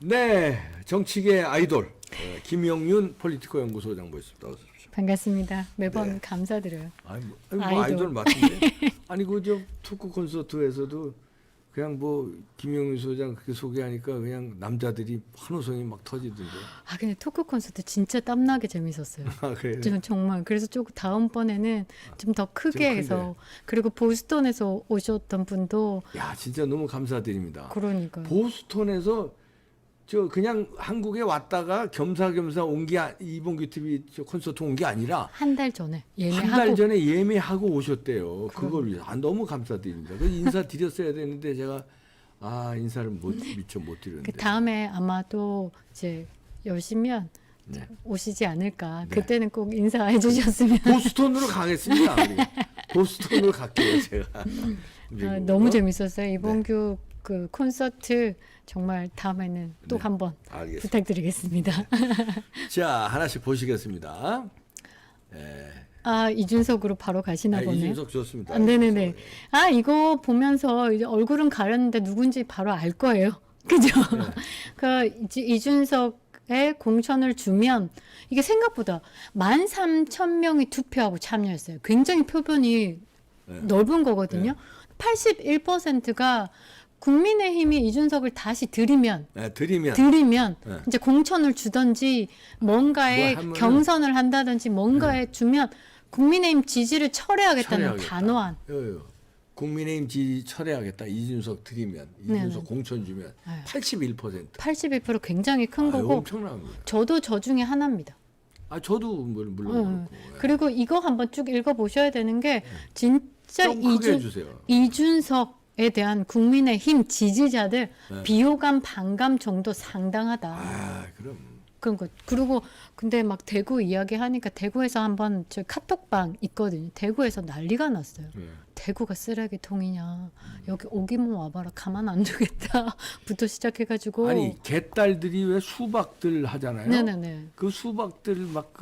네, 정치계 아이돌 김영윤 폴리티코 연구소장 모셨습니다. 어서 오십시오. 반갑습니다. 매번 네. 감사드려요. 아니, 뭐 아이돌 맞은데? 아니 그저 토크 콘서트에서도 그냥 뭐 김영윤 소장 그렇게 소개하니까 그냥 남자들이 환호성이 막 터지던데. 아 근데 토크 콘서트 진짜 땀나게 재밌었어요. 아 그래요? 좀 정말 그래서 조금 다음번에는 좀 더 크게 좀 해서 그리고 보스턴에서 오셨던 분도 야 진짜 너무 감사드립니다. 그러니까 보스턴에서 저 그냥 한국에 왔다가 겸사겸사 온 게 이봉규 TV 저 콘서트 온 게 아니라 한 달 전에 한 달 예매하고 전에 예매하고 오셨대요. 그걸 위해서 너무 감사드립니다. 그 인사 드렸어야 되는데 제가 인사를 미처 못 드렸는데. 그 다음에 아마 또 이제 열시면 네. 오시지 않을까. 네. 그때는 꼭 인사해 주셨으면. 보스턴으로 가겠습니다. 우리. 보스턴으로 갈게요 제가. 너무 재밌었어요. 이봉규 그 콘서트 정말 다음에는 또 네. 한번 알겠습니다. 부탁드리겠습니다. 자 하나씩 보시겠습니다. 이준석으로 바로 가시나 보네요. 이준석 좋습니다. 네네네. 이준석. 이거 보면서 이제 얼굴은 가렸는데 누군지 바로 알 거예요. 그죠? 네. 이준석의 공천을 주면 이게 생각보다 13,000명이 투표하고 참여했어요. 굉장히 표본이 네. 넓은 거거든요. 81%가 국민의힘이 이준석을 다시 들이면 드리면 네. 이제 공천을 주든지 뭔가에 뭐 하면은- 경선을 한다든지 뭔가에 주면 국민의힘 지지를 철회하겠다는 철회하겠다. 단호한. 국민의힘 지지 철회하겠다. 이준석 드리면 이준석 공천 주면 81%. 81% 굉장히 큰 거고 엄청납니다. 저도 저 중에 하나입니다. 저도 물론 그렇고. 그리고 이거 한번 쭉 읽어보셔야 되는 게 진짜 좀 크게 해주세요. 이준석에 대한 국민의힘 지지자들 네. 비호감 반감 정도 상당하다. 그럼. 그런 거. 그리고 근데 막 대구 이야기 하니까 대구에서 한번 저 카톡방 있거든요. 대구에서 난리가 났어요. 대구가 쓰레기통이냐. 여기 오기만 와봐라. 가만 안 두겠다.부터 시작해가지고. 아니 개딸들이 왜 수박들 하잖아요. 네네네. 그 수박들 막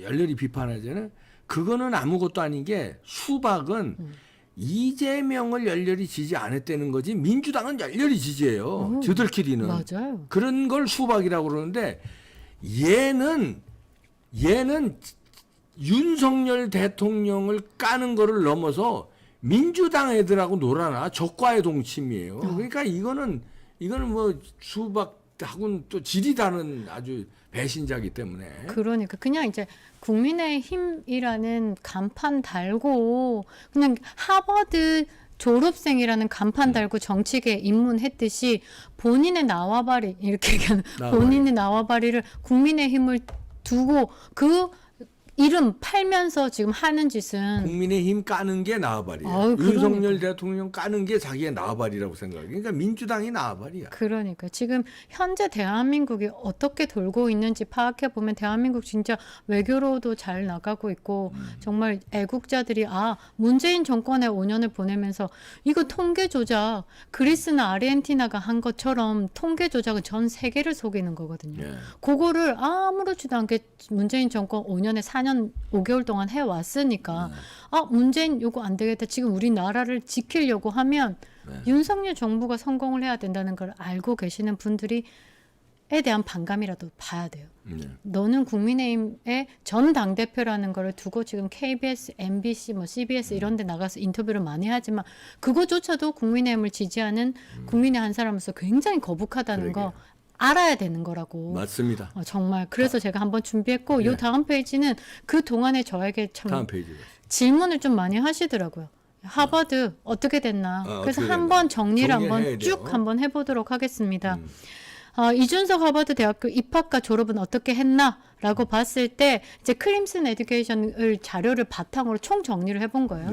열렬히 비판하잖아요. 그거는 아무것도 아닌 게 수박은 이재명을 열렬히 지지 안 했다는 거지 민주당은 열렬히 지지해요. 저들끼리는. 맞아요. 그런 걸 수박이라고 그러는데 얘는 윤석열 대통령을 까는 거를 넘어서 민주당 애들하고 놀아나 적과의 동침이에요. 그러니까 이거는 뭐 수박하고는 또 질이 다른 아주 배신자기 때문에. 그러니까 그냥 이제 국민의힘이라는 간판 달고 그냥 하버드 졸업생이라는 간판 달고 정치계에 입문했듯이 본인의 나와바리 이렇게 얘기하는 본인의 나와바리를 국민의힘을 두고 그 이름 팔면서 지금 하는 짓은 국민의힘 까는 게 나와바리야. 그러니까. 윤석열 대통령 까는 게 자기의 나와바리라고 생각해. 그러니까 민주당이 나와바리야. 그러니까 지금 현재 대한민국이 어떻게 돌고 있는지 파악해 보면 대한민국 진짜 외교로도 잘 나가고 있고 정말 애국자들이 문재인 정권의 5년을 보내면서 이거 통계 조작 그리스나 아르헨티나가 한 것처럼 통계 조작은 전 세계를 속이는 거거든요. 그거를 아무렇지도 않게 문재인 정권 5년에 4년 5개월 동안 해왔으니까 문재인 요거 안 되겠다. 지금 우리나라를 지키려고 하면 윤석열 정부가 성공을 해야 된다는 걸 알고 계시는 분들이 에 대한 반감이라도 봐야 돼요. 너는 국민의힘의 전 당대표라는 거를 두고 지금 KBS, MBC, CBS 이런 데 나가서 인터뷰를 많이 하지만 그거조차도 국민의힘을 지지하는 국민의 한 사람으로서 굉장히 거북하다는 거 알아야 되는 거라고. 맞습니다. 정말 그래서 제가 한번 준비했고 요 다음 페이지는 그 동안에 저에게 참 다음 페이지. 질문을 좀 많이 하시더라고요. 하버드 어떻게 됐나. 그래서 어떻게 한번 정리를 정리해야 한번 쭉 돼요. 한번 해보도록 하겠습니다. 이준석 하버드 대학교 입학과 졸업은 어떻게 했나라고 봤을 때 이제 크림슨 에듀케이션을 자료를 바탕으로 총 정리를 해본 거예요.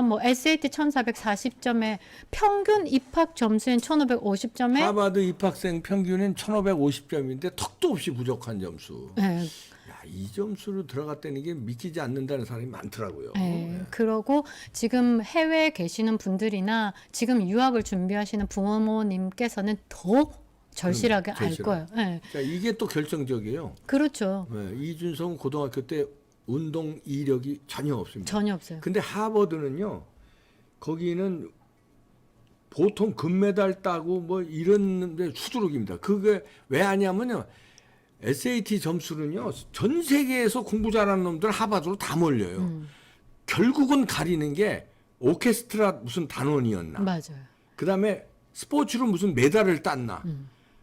뭐 SAT 1,440점에 평균 입학 점수인 1,550점에 하버드 입학생 평균은 1,550점인데 턱도 없이 부족한 점수. 이 점수로 들어갔다는 게 믿기지 않는다는 사람이 많더라고요. 그러고 지금 해외에 계시는 분들이나 지금 유학을 준비하시는 부모님께서는 더 절실하게 알 거예요. 자, 이게 또 결정적이에요. 그렇죠. 이준석은 고등학교 때 운동 이력이 전혀 없습니다. 전혀 없어요. 근데 하버드는요. 거기는 보통 금메달 따고 뭐 이런 수두룩입니다. 그게 왜 하냐면요. SAT 점수는요. 전 세계에서 공부 잘하는 놈들 하버드로 다 몰려요. 결국은 가리는 게 오케스트라 무슨 단원이었나. 맞아요. 그다음에 스포츠로 무슨 메달을 땄나.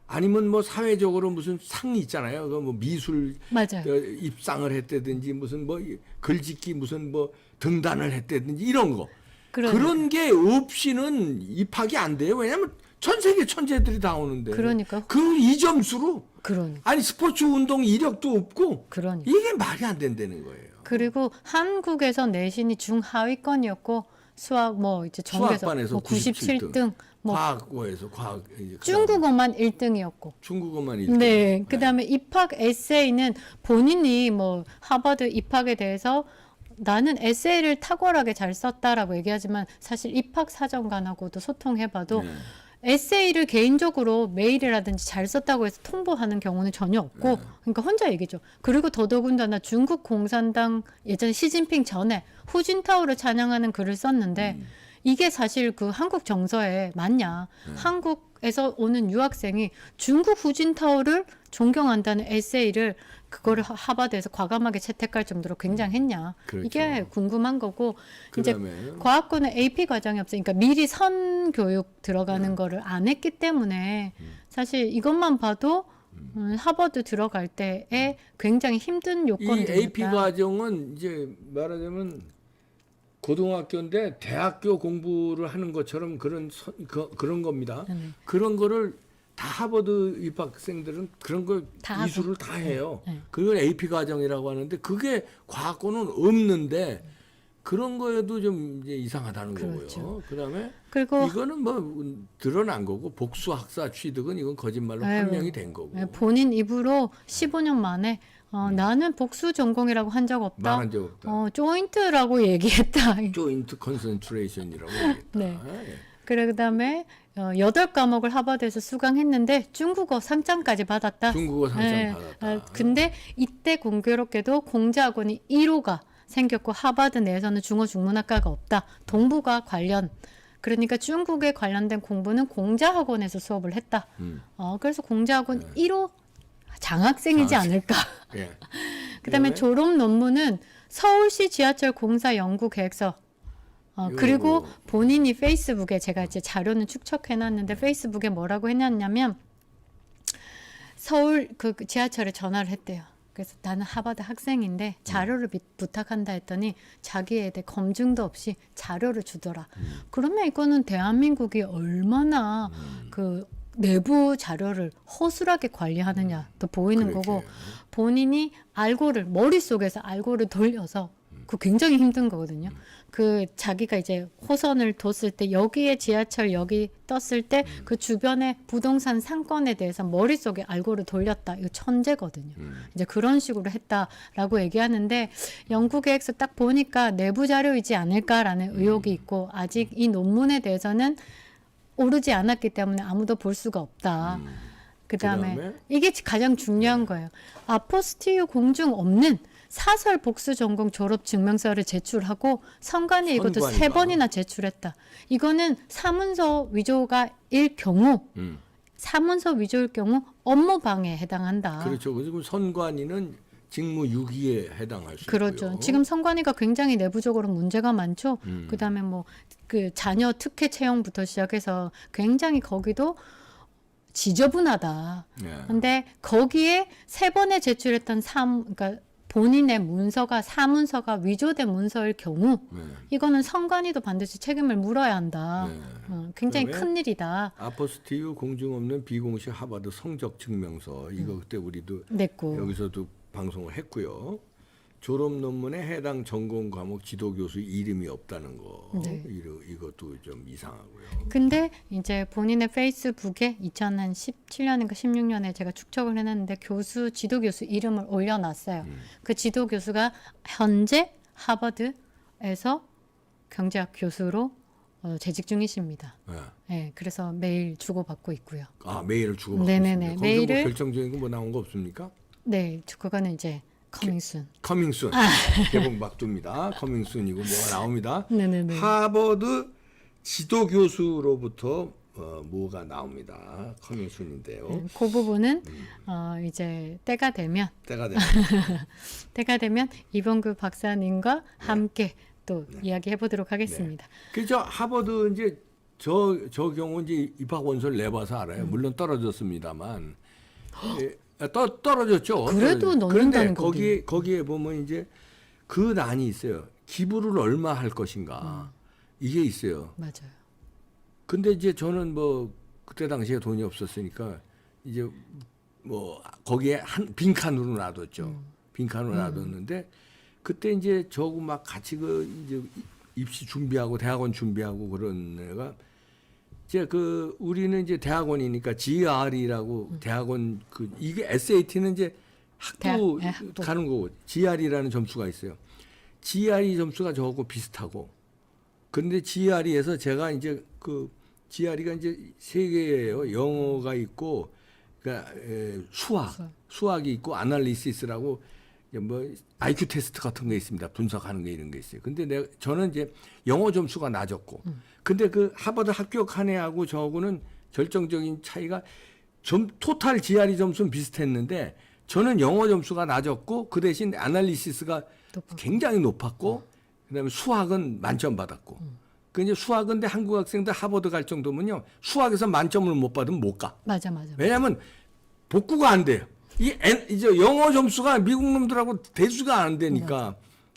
아니면 뭐 사회적으로 무슨 상이 있잖아요. 그 뭐 미술 맞아요. 입상을 했다든지 무슨 뭐 글짓기 무슨 뭐 등단을 했다든지 이런 거. 그러니까. 그런 게 없이는 입학이 안 돼요. 왜냐면 전 세계 천재들이 다 오는데. 그러니까. 그 이 점수로 그러니까. 아니 스포츠 운동 이력도 없고 그러니까. 이게 말이 안 된다는 거예요. 그리고 한국에서 내신이 중하위권이었고 수학 뭐 이제 전국에서 수학반에서 뭐 97등, 뭐 과학고에서 과학 이제 중국어만 1등이었고. 중국어만 1등. 네. 그다음에 입학 에세이는 본인이 뭐 하버드 입학에 대해서 나는 에세이를 탁월하게 잘 썼다라고 얘기하지만 사실 입학 사정관하고도 소통해봐도 네. 에세이를 개인적으로 메일이라든지 잘 썼다고 해서 통보하는 경우는 전혀 없고 그러니까 혼자 얘기죠. 그리고 더더군다나 중국 공산당 예전에 시진핑 전에 후진타오를 찬양하는 글을 썼는데 이게 사실 그 한국 정서에 맞냐. 한국에서 오는 유학생이 중국 후진타오를 존경한다는 에세이를 그거를 하버드에서 과감하게 채택할 정도로 굉장했냐. 그렇죠. 이게 궁금한 거고 이제 그다음에 과학고는 AP 과정이 없으니까 미리 선 교육 들어가는 거를 안 했기 때문에 사실 이것만 봐도 하버드 들어갈 때에 굉장히 힘든 이 요건들이다. AP 과정은 이제 말하자면 고등학교인데 대학교 공부를 하는 것처럼 그런 겁니다. 그런 거를 다 하버드 입학생들은 그런 걸 다 이수를 다 해요. 네. 그걸 AP 과정이라고 하는데 그게 과학고는 없는데 그런 거에도 좀 이제 이상하다는 그렇죠. 거고요. 그다음에 그리고 이거는 뭐 드러난 거고 복수 학사 취득은 이건 거짓말로 아유, 판명이 된 거고. 본인 입으로 15년 만에 나는 복수 전공이라고 한 적 없다. 말한 적 없다. 조인트라고 얘기했다. 조인트 컨센트레이션이라고 얘기했다. 네. 예. 그래 그다음에 8과목을 하버드에서 수강했는데 중국어 상장까지 받았다. 중국어 상장 네. 받았다. 근데 이때 공교롭게도 공자학원이 1호가 생겼고 하버드 내에서는 중어 중문학과가 없다. 동북아 관련. 그러니까 중국에 관련된 공부는 공자학원에서 수업을 했다. 그래서 공자학원 1호 장학생이지 않을까. 예. 그다음에 졸업 논문은 서울시 지하철 공사 연구 계획서. 그리고 본인이 페이스북에 제가 이제 자료는 축적해놨는데 페이스북에 뭐라고 해놨냐면 서울 그 지하철에 전화를 했대요. 그래서 나는 하버드 학생인데 자료를 부탁한다 했더니 자기에 대해 검증도 없이 자료를 주더라. 그러면 이거는 대한민국이 얼마나 그 내부 자료를 허술하게 관리하느냐도 보이는 그렇게요. 거고 본인이 알고를 머릿속에서 알고를 돌려서 그 굉장히 힘든 거거든요. 그 자기가 이제 호선을 뒀을 때 여기에 지하철 여기 떴을 때 그 주변의 부동산 상권에 대해서 머릿속에 알고를 돌렸다. 이거 천재거든요. 이제 그런 식으로 했다라고 얘기하는데 연구 계획서 딱 보니까 내부 자료이지 않을까라는 의혹이 있고 아직 이 논문에 대해서는 오르지 않았기 때문에 아무도 볼 수가 없다. 그다음에 이게 가장 중요한 거예요. 아포스티유 공증 없는 사설 복수 전공 졸업 증명서를 제출하고 선관위 이것도 선관위가. 3번이나 제출했다. 이거는 사문서 위조가 일 경우 사문서 위조일 경우 업무 방해에 해당한다. 그렇죠. 그리고 선관위는 직무 유기에 해당할 수 그렇죠. 있고요. 지금 선관위가 굉장히 내부적으로 문제가 많죠. 그다음에 뭐 그 자녀 특혜 채용부터 시작해서 굉장히 거기도 지저분하다. 예. 근데 거기에 3번에 제출했던 그러니까 본인의 문서가 사문서가 위조된 문서일 경우 이거는 선관위도 반드시 책임을 물어야 한다. 굉장히 그다음에 큰 일이다. 아포스티유 공증 없는 비공식 하버드 성적 증명서 이거 그때 우리도 냈고 여기서도 방송을 했고요. 졸업 논문에 해당 전공 과목 지도 교수 이름이 없다는 거 네. 이것도 좀 이상하고요. 근데 이제 본인의 페이스북에 2017년인가 16년에 제가 축적을 해놨는데 지도 교수 이름을 올려놨어요. 그 지도 교수가 현재 하버드에서 경제학 교수로 재직 중이십니다. 네, 그래서 메일 주고받고 있고요. 아 메일을 주고받고 네네네. 있습니다. 거기서 뭐 메일을- 결정적인 거 뭐 나온 거 없습니까? 네, 그거는 이제 커밍순. 커밍순 개봉 막두입니다. 커밍순이고 뭐가 나옵니다. 네네네. 하버드 지도 교수로부터 뭐가 나옵니다. 커밍순인데요. 그 부분은 이제 때가 되면 이범규 박사님과 함께 또 이야기해 보도록 하겠습니다. 그저 하버드 이제 저 경우 이제 입학 원서를 내봐서 알아요. 물론 떨어졌습니다만 떨어졌죠. 그래도 넣는다는 그런데 거기에 보면 이제 그 난이 있어요. 기부를 얼마 할 것인가 이게 있어요. 맞아요. 근데 이제 저는 뭐 그때 당시에 돈이 없었으니까 이제 뭐 거기에 빈칸으로 놔뒀죠. 빈칸으로 놔뒀는데 그때 이제 저하고 막 같이 그 이제 입시 준비하고 대학원 준비하고 그런 애가 이제 그 우리는 이제 대학원이니까 GR이라고 대학원 그 이게 SAT는 이제 학부 가는 거고 GR이라는 점수가 있어요. GRE 점수가 저하고 비슷하고 근데 GRE에서 제가 이제 그 GRE가 이제 세 개예요. 영어가 있고 그러니까 수학이 있고 아날리시스라고 뭐 IQ 테스트 같은 게 있습니다. 분석하는 게 이런 게 있어요. 근데 저는 이제 영어 점수가 낮았고 근데 그 하버드 합격한 애하고 저하고는 결정적인 차이가 좀 토탈 GRE 점수는 비슷했는데 저는 영어 점수가 낮았고 그 대신 아날리시스가 굉장히 높았고 그다음에 수학은 만점 받았고 그 이제 수학은 근데 한국 학생들 하버드 갈 정도면요 수학에서 만점을 못 받으면 못 가. 맞아. 왜냐하면 복구가 안 돼요. 이제 영어 점수가 미국 놈들하고 대수가 안 되니까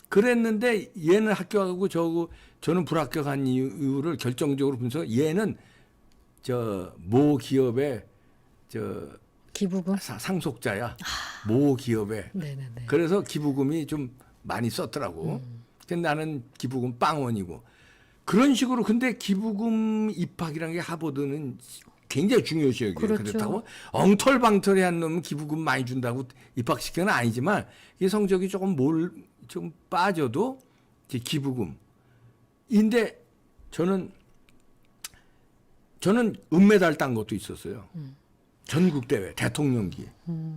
그랬는데 얘는 합격하고 저는 불합격한 이유를 결정적으로 분석. 얘는 모 기업의 기부금 상속자야. 모 기업에. 네네네. 그래서 기부금이 좀 많이 썼더라고. 근데 나는 기부금 빵원이고. 그런 식으로 근데 기부금 입학이라는 게 하버드는 굉장히 중요시 여겨요. 그렇죠. 그렇다고 엉털방털이한 놈은 기부금 많이 준다고 입학시키는 아니지만 이 성적이 좀 빠져도 이제 기부금인데 저는 은메달 딴 것도 있었어요. 전국 대회 대통령기에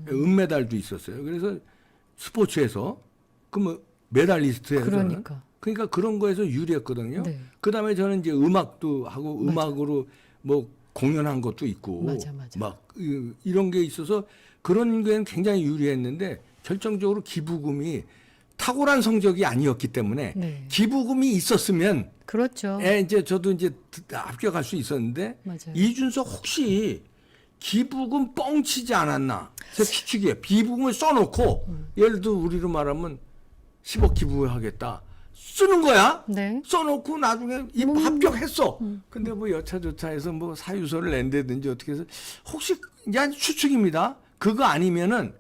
은메달도 있었어요. 그래서 스포츠에서 그 메달리스트에서는 그러니까 그런 거에서 유리했거든요. 네. 그다음에 저는 이제 음악도 하고 음악으로 뭐 공연한 것도 있고 맞아. 막 이런 게 있어서 그런 거에는 굉장히 유리했는데 결정적으로 기부금이 탁월한 성적이 아니었기 때문에 기부금이 있었으면 그렇죠. 이제 저도 이제 합격할 수 있었는데 맞아요. 이준석 혹시 기부금 뻥치지 않았나? 제 추측이에요. 기부금을 써놓고 예를 들어 우리로 말하면 10억 기부하겠다. 쓰는 거야. 네. 써놓고 나중에 합격했어. 근데 뭐 여차저차해서 뭐 사유서를 낸다든지 어떻게 해서 혹시 이제 추측입니다. 그거 아니면은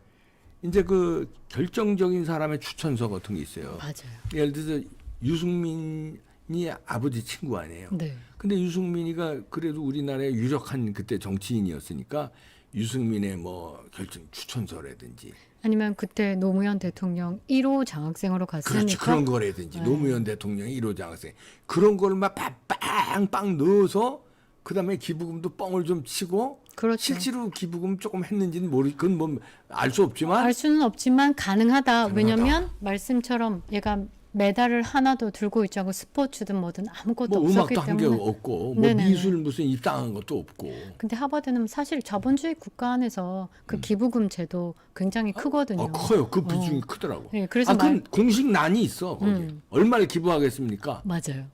이제 그 결정적인 사람의 추천서 같은 게 있어요. 맞아요. 예를 들어서 유승민이 아버지 친구 아니에요. 네. 근데 유승민이가 그래도 우리나라의 유력한 그때 정치인이었으니까 유승민의 뭐 결정 추천서라든지 아니면 그때 노무현 대통령 1호 장학생으로 갔으니까 그렇지 그런 거라든지 노무현 대통령이 1호 장학생 그런 걸 막 빵빵 넣어서 그다음에 기부금도 뻥을 좀 치고 그렇죠. 실제로 기부금 조금 했는지는 그건 뭐 알 수 없지만 알 수는 없지만 가능하다. 왜냐면 말씀처럼 얘가 메달을 하나도 들고 있지 않고 스포츠든 뭐든 아무것도 뭐 없었기 음악도 한 게 때문에 없고 뭐 네네네. 미술 무슨 입당한 것도 없고 근데 하버드는 사실 자본주의 국가 안에서 그 기부금 제도 굉장히 크거든요. 커요. 그 비중이 크더라고. 네, 그래서 그 공식란이 있어. 거기. 얼마를 기부하겠습니까? 맞아요.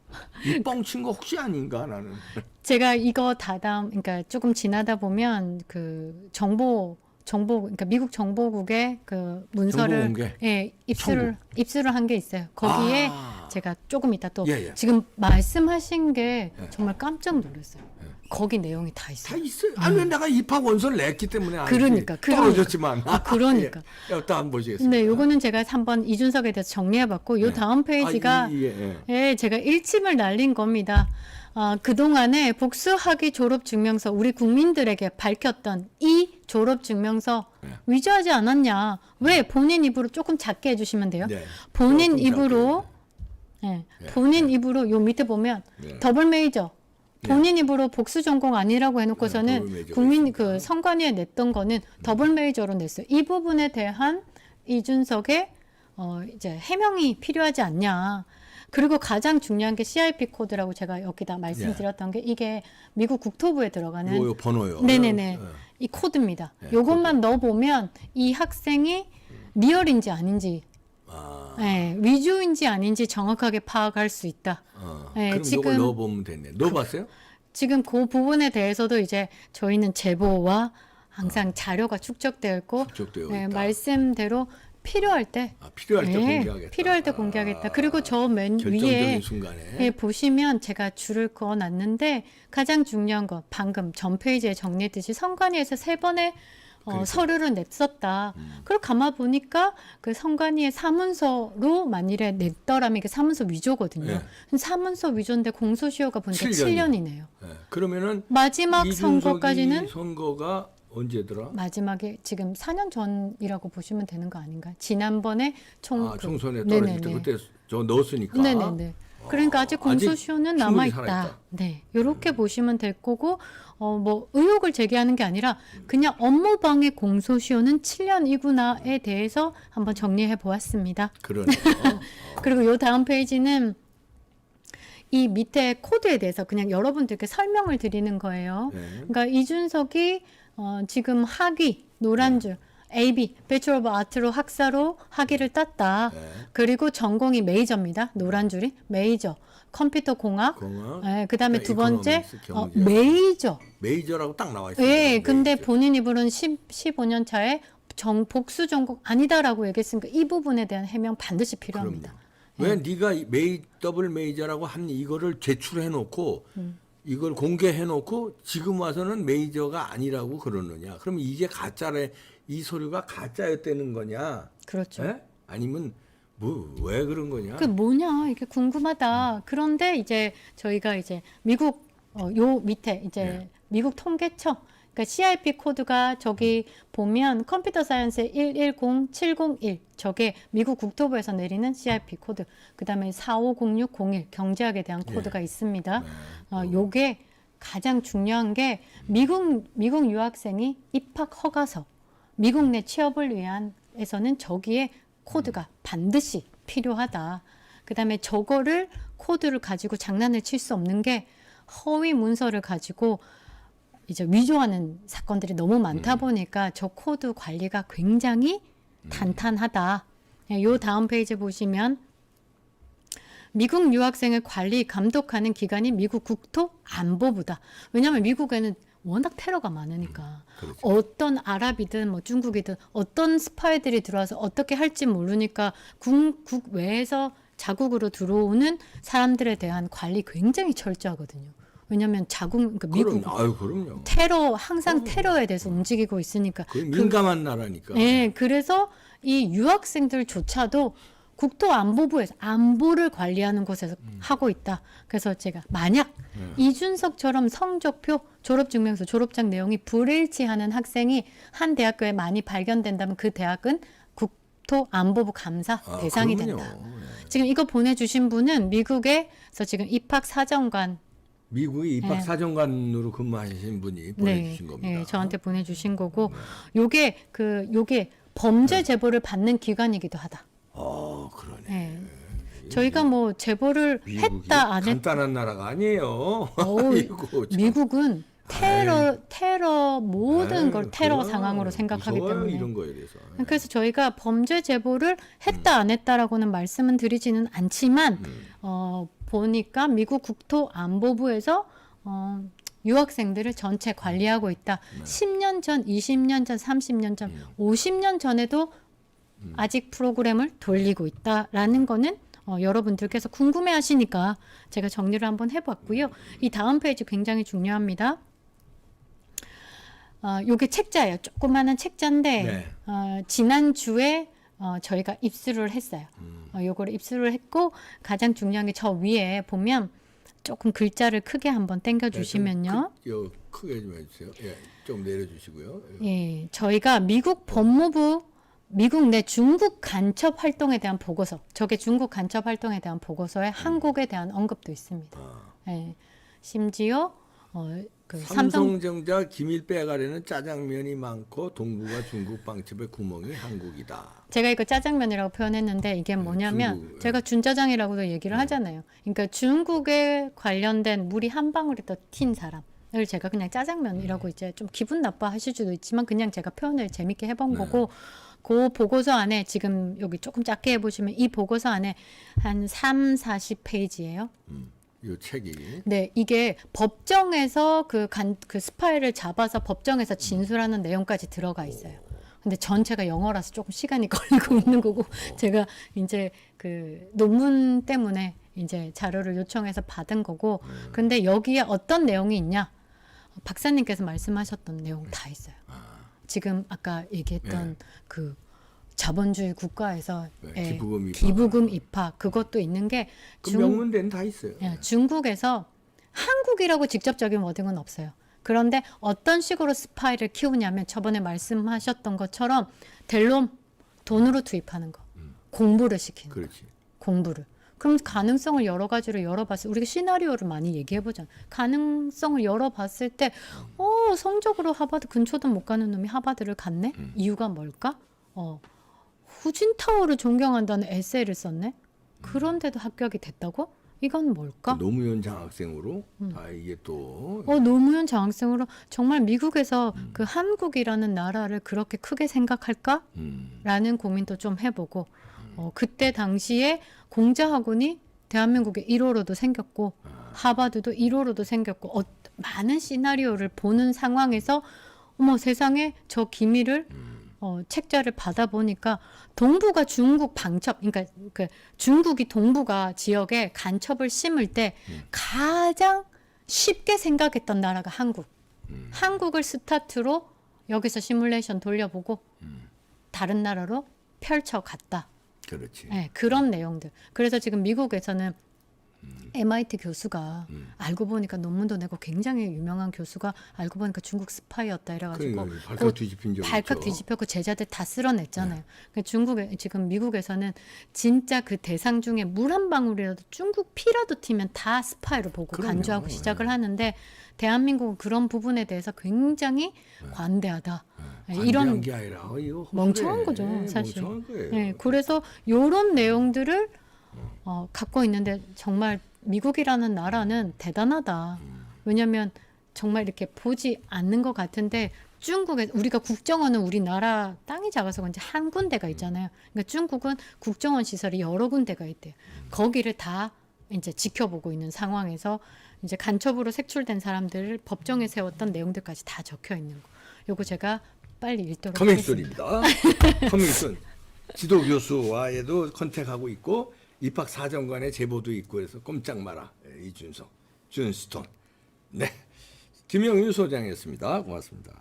이 뻥친 거 혹시 아닌가 나는. 제가 이거 그러니까 조금 지나다 보면 그 정보 그러니까 미국 정보국의 그 문서를 입수를 한 게 있어요. 거기에 제가 조금 이따 또 지금 말씀하신 게 정말 깜짝 놀랐어요. 거기 내용이 다 있어요. 다 있어요. 아니 내가 입학 원서를 냈기 때문에 알지. 그러니까. 떨어졌지만. 그러니까. 또 한번 보시겠습니다. 네, 요거는 제가 한번 이준석에 대해서 정리해봤고 요 다음 페이지가 제가 일침을 날린 겁니다. 그동안에 복수학위 졸업증명서 우리 국민들에게 밝혔던 이 졸업증명서 위조하지 않았냐. 왜? 본인 입으로 조금 작게 해주시면 돼요. 본인 입으로 본인 입으로 요 밑에 보면 더블 메이저 본인 입으로 복수 전공 아니라고 해놓고서는 국민 그 선관위에 냈던 거는 더블 메이저로 냈어요. 이 부분에 대한 이준석의 이제 해명이 필요하지 않냐. 그리고 가장 중요한 게 CIP 코드라고 제가 여기다 말씀드렸던 게 이게 미국 국토부에 들어가는 요 번호요. 네네네. 예. 이 코드입니다. 네, 요것만 넣어보면 이 학생이 리얼인지 아닌지, 아, 예, 위조인지 아닌지 정확하게 파악할 수 있다. 네, 그럼 지금- 이걸 넣어보면 됐네. 넣어봤어요? 지금 그 부분에 대해서도 이제 저희는 제보와 항상 자료가 축적되어 있고 축적되어 네, 있다. 말씀대로 필요할 때 필요할 때 네, 공개하겠다. 필요할 때 공개하겠다. 그리고 저 맨 결정적인 위에 순간에. 예, 보시면 제가 줄을 그어놨는데 가장 중요한 거 방금 전 페이지에 정리했듯이 선관위에서 3번의 그러니까. 서류를 냈었다. 그걸 가만 보니까 그 선관위의 사문서로 만일에 냈더라면 이게 사문서 위조거든요. 네. 그럼 사문서 위조인데 공소시효가 보니까 7년. 7년이네요. 예. 그러면은 마지막 이준석이 선거까지는 선거가 언제더라? 마지막에 지금 4년 전이라고 보시면 되는 거 아닌가? 지난번에 총선에 떨어질 때 그때 저 넣었으니까. 네네네. 그러니까 아직 공소시효는 아직 남아 충분히 있다. 살아있다. 네, 이렇게 보시면 될 거고, 뭐 의혹을 제기하는 게 아니라 그냥 업무방해 공소시효는 7년이구나에 대해서 한번 정리해 보았습니다. 그러네요. 그리고 요 다음 페이지는 이 밑에 코드에 대해서 그냥 여러분들께 설명을 드리는 거예요. 네. 그러니까 이준석이 지금 학위 노란줄 AB 배추러 오브 아트로 학사로 학위를 땄다. 네. 그리고 전공이 메이저입니다. 노란줄이 메이저 컴퓨터 공학. 공학. 네, 그다음에 두 번째 이코노믹스, 경제. 메이저. 메이저라고 딱 나와 있어요. 예, 근데 본인이 부른 15년 차에 복수 전공 아니다라고 얘기했으니까 이 부분에 대한 해명 반드시 필요합니다. 왜 네가 더블 메이저라고 한 이거를 제출해 놓고 이걸 공개해 놓고 지금 와서는 메이저가 아니라고 그러느냐? 그럼 이게 가짜래. 이 서류가 가짜였다는 거냐? 그렇죠. 예? 아니면 뭐 왜 그런 거냐? 그 뭐냐 이게 궁금하다. 그런데 이제 저희가 이제 미국 요 밑에 이제 네. 미국 통계청 그러니까 CIP 코드가 저기 보면 컴퓨터 사이언스 110701 저게 미국 국토부에서 내리는 CIP 코드. 그다음에 450601 경제학에 대한 코드가 있습니다. 요게 가장 중요한 게 미국 유학생이 입학 허가서 미국 내 취업을 위한에서는 저기에 코드가 반드시 필요하다. 그다음에 저거를 코드를 가지고 장난을 칠 수 없는 게 허위 문서를 가지고 이제 위조하는 사건들이 너무 많다 보니까 저 코드 관리가 굉장히 탄탄하다. 요 다음 페이지 보시면 미국 유학생을 관리 감독하는 기관이 미국 국토안보부다. 왜냐하면 미국에는 워낙 테러가 많으니까 그렇죠. 어떤 아랍이든 뭐 중국이든 어떤 스파이들이 들어와서 어떻게 할지 모르니까 국 외에서 자국으로 들어오는 사람들에 대한 관리 굉장히 철저하거든요. 왜냐하면 그러니까 미국 그럼요. 테러 항상 테러에 대해서 움직이고 있으니까 그 민감한 나라니까. 네, 그래서 이 유학생들조차도 국토안보부에서 안보를 관리하는 곳에서 하고 있다. 그래서 제가 만약 이준석처럼 성적표, 졸업증명서, 졸업장 내용이 불일치하는 학생이 한 대학교에 많이 발견된다면 그 대학은 국토안보부 감사 대상이 그럼요. 된다. 네. 지금 이거 보내주신 분은 미국에서 지금 입학 사정관 미국의 입학 네. 사정관으로 근무하신 분이 보내주신 겁니다. 네, 저한테 보내주신 거고 요게 범죄 제보를 받는 기관이기도 하다. 그러네. 네. 저희가 뭐 제보를 미국이 했다 안 했다. 간단한 나라가 아니에요. 어우, 아이고, 참. 미국은 테러 모든 걸 테러 그럼 상황으로 생각하기 무서워요, 때문에. 이런 거에 대해서. 그래서 저희가 범죄 제보를 했다 안 했다라고는 말씀은 드리지는 않지만 보니까 미국 국토안보부에서 유학생들을 전체 관리하고 있다. 10년 전, 20년 전, 30년 전, 50년 전에도 아직 프로그램을 돌리고 있다라는 거는 여러분들께서 궁금해하시니까 제가 정리를 한번 해봤고요. 이 다음 페이지 굉장히 중요합니다. 요게 책자예요. 조그마한 책자인데 네. 지난주에 저희가 입수를 했어요. 요거를 입수를 했고 가장 중요한 게 저 위에 보면 조금 글자를 크게 한번 당겨 주시면요. 크게 좀 해주세요. 예, 좀 내려주시고요. 예, 저희가 미국 법무부 미국 내 중국 간첩 활동에 대한 보고서, 저게 중국 간첩 활동에 대한 보고서에 한국에 대한 언급도 있습니다. 예, 심지어 그 삼성전자 기밀 빼가려는 짜장면이 많고 동북아 중국 빵집의 구멍이 한국이다. 제가 이거 짜장면이라고 표현했는데 이게 뭐냐면 중국, 제가 준짜장이라고도 얘기를 하잖아요. 그러니까 중국에 관련된 물이 한 방울이 더 튄 사람을 제가 그냥 짜장면이라고 이제 좀 기분 나빠하실 수도 있지만 그냥 제가 표현을 재밌게 해본 거고 그 보고서 안에 지금 여기 조금 작게 해보시면 이 보고서 안에 한 40페이지예요. 이 책이 네, 이게 법정에서 그 스파이를 잡아서 법정에서 진술하는 내용까지 들어가 있어요. 근데 전체가 영어라서 조금 시간이 걸리고 있는 거고 제가 이제 그 논문 때문에 이제 자료를 요청해서 받은 거고 근데 여기에 어떤 내용이 있냐? 박사님께서 말씀하셨던 내용 다 있어요. 지금 아까 얘기했던 그 자본주의 국가에서 기부금 입학 그것도 있는 게 그 명문대는 다 있어요. 중국에서 한국이라고 직접적인 워딩은 없어요. 그런데 어떤 식으로 스파이를 키우냐면 저번에 말씀하셨던 것처럼 델롬 돈으로 투입하는 거, 공부를 시키는 거, 공부를. 그럼 가능성을 여러 가지로 열어봤을 우리가 시나리오를 많이 얘기해보잖아요. 가능성을 열어봤을 때 성적으로 하버드 근처도 못 가는 놈이 하버드를 갔네? 이유가 뭘까? 후진타오를 존경한다는 에세이를 썼네? 그런데도 합격이 됐다고? 이건 뭘까? 노무현 장학생으로 이게 또 노무현 장학생으로 정말 미국에서 그 한국이라는 나라를 그렇게 크게 생각할까? 라는 고민도 좀 해보고 그때 당시에 공자학원이 대한민국에 1호로도 생겼고 하버드도 1호로도 생겼고 많은 시나리오를 보는 상황에서 어머 세상에 저 기밀을 책자를 받아보니까 동북아 중국 방첩, 그러니까 그 중국이 동북아 지역에 간첩을 심을 때 가장 쉽게 생각했던 나라가 한국. 한국을 스타트로 여기서 시뮬레이션 돌려보고 다른 나라로 펼쳐갔다. 그렇지. 네, 그런 내용들. 그래서 지금 미국에서는 MIT 교수가 알고 보니까 논문도 내고 굉장히 유명한 교수가 알고 보니까 중국 스파이였다 이래가지고 발칵 뒤집힌 적이 발칵 있죠. 뒤집혔고 제자들 다 쓸어냈잖아요. 그러니까 지금 미국에서는 진짜 그 대상 중에 물 한 방울이라도 중국 피라도 튀면 다 스파이로 보고 간주하고 시작을 하하는데 대한민국은 그런 부분에 대해서 굉장히 관대하다. 이런 게 아니라 이거 멍청한 거죠, 사실. 멍청한 거예요. 네, 그래서 이런 내용들을 갖고 있는데 정말 미국이라는 나라는 대단하다. 왜냐하면 정말 이렇게 보지 않는 것 같은데 중국에 우리가 국정원은 우리나라 땅이 작아서 그런지 한 군데가 있잖아요. 그러니까 중국은 국정원 시설이 여러 군데가 있대요. 거기를 다 이제 지켜보고 있는 상황에서 이제 간첩으로 색출된 사람들을 법정에 세웠던 내용들까지 다 적혀 있는 거. 요거 제가 빨리 읽도록 하겠습니다. 커밍순입니다. 커밍순. 지도 교수와에도 컨택하고 있고 입학 사정관의 제보도 있고 해서 꼼짝 마라. 이준석, 준스톤. 네, 김영윤 소장이었습니다. 고맙습니다.